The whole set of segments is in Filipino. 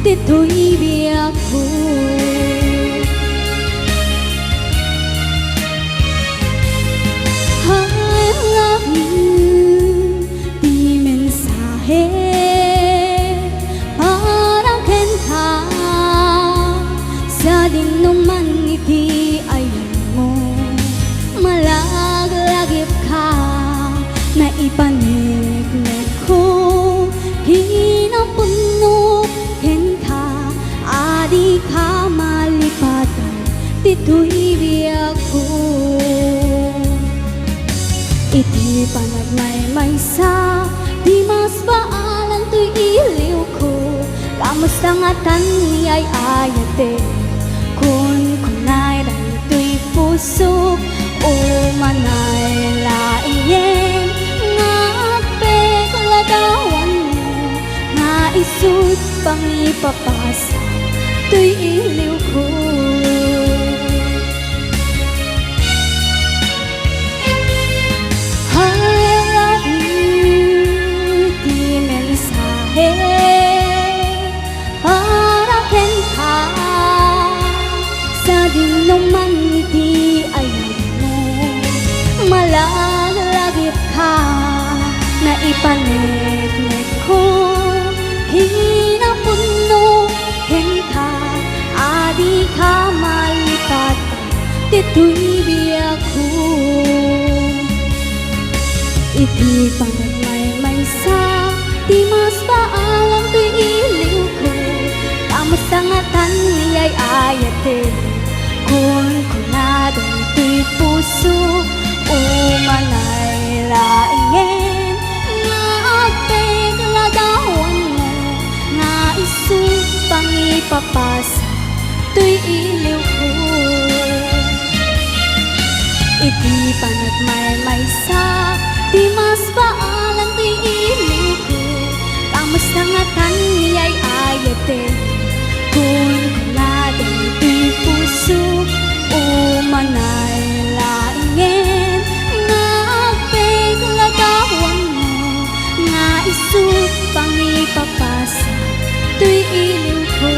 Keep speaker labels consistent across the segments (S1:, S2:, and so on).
S1: Dito'y biyak ko. I love you, di mensahe parang kanta sa dinuman ngiti ayan mo. Malaglagip ka na ipanignig ko, hinapuno kenta adi ka malipatan, dito'y biyak ko. Iti panagmaymaysa, di mas baalan to'y iliw ko. Kamusta nga tan ay ayate, kun kunay rin to'y puso, o manay laingen nga pekladawan mo, nga isut pang ipapasa to'y iliw ko. Para kenta sa dinuman ngiti ayan mo, malaglagip ka na ipanignig ko, hinapuno kenta adi ka malipat, dito'y biyak ko. Iti panagmaymaysa, di mas paalam to'y iliw ko. Kamusta nga tan niya'y ayate, kun kunadong to'y puso, o manay laingen nga agpegladawan mo, nga isut pang ipapasa to'y iliw ko. Iti panagmaymaysa, di mas paalam to'y iliw ko. Kamusta nga tan niya'y ayate, kun kunadong to'y puso, o manay laingen nga agpegladawan mo, nga isut pang ipapasa to'y iliw ko.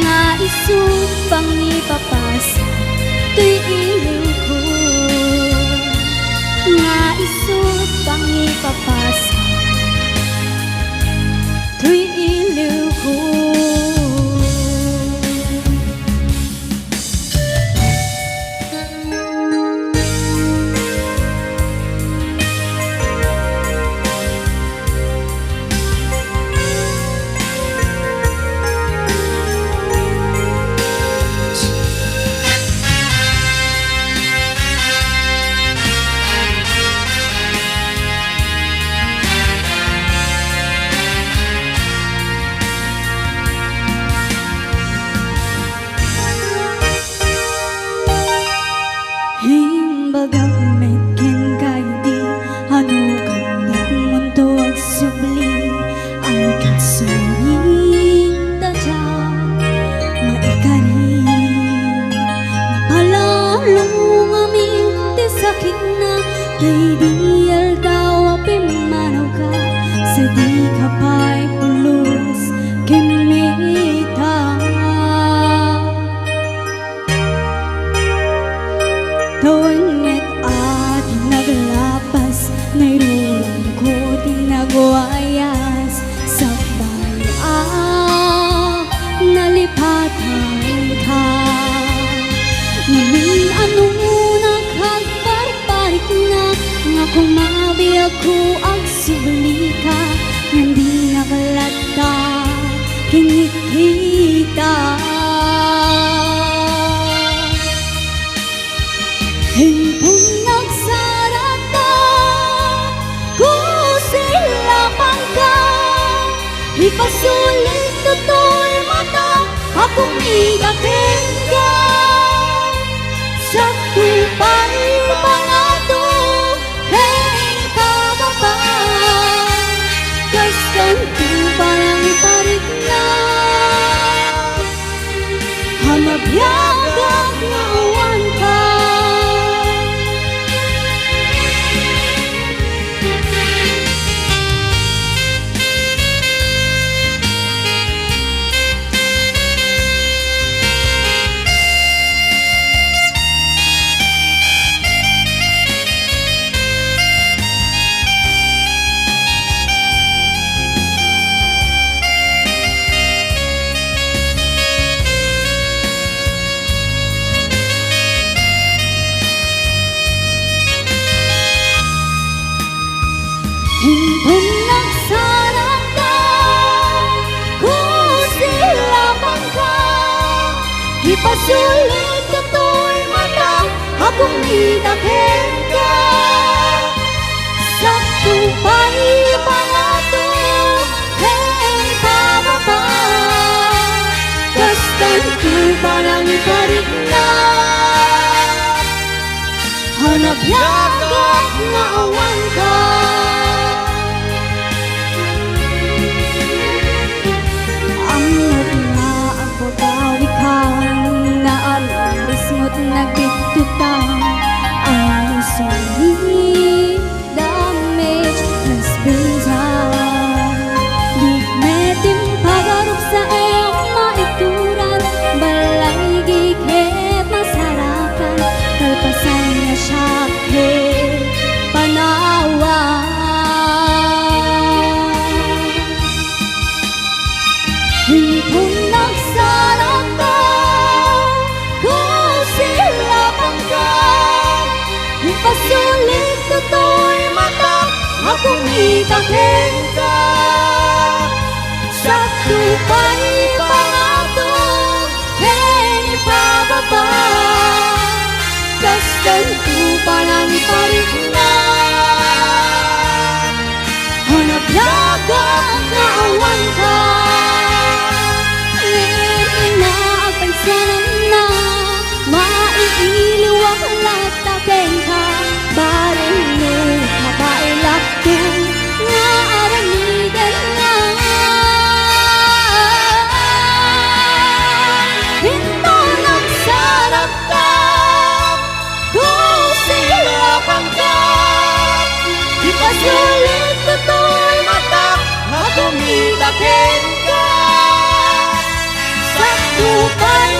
S1: Nga isut pang ipapasa to'y iliw ko. Nga isut pang ipapasa to'y iliw ko. Himbagak medken kay di ano kandak mundo ag subli, ay kasuring tadya maikari mapalalong aming ti sakit na, kay di aldaw apimanaw ka, sa di ka pa'y pulos kimita. Taon met ating naglapas, nairuran ko tinagwayas, sabay nalipatan ka. Ngayon ano nakagbarbarik na, nga kumabi ako ang subli ka, hindi nakalata kinikita. Hintong nagsarata kung sila pangka, ipasulit to'y mata akong igatin ka. Sa tupay pangato kay kababa, kastan ko parang iparik na, hamabiyagag na awan ka. akong idakin ka sa tupay pangato hey pababa kastan tuba ng parigna hanap yakap nga awan ka amot nga ang pagkawikan na alas mo't nagbitutan ang sulit damage has been done di metin pagarup sa iyong maituran balay gigit masarakan kalpasan na siya panawa hintong nagsarap ka kung sila pang ka ipasulit to'y mata akong itakin ka sa tupay pangato hey pababa kastan tupa ng parigna hanap yakap nga awan ka inaagpansanan na maiiliw ang latakin ka baling mo mabailak kung nga aramigan nga hinto nagsarap ka kung sila pang ka ipasulit to'y mata akong itakin ka sa tupay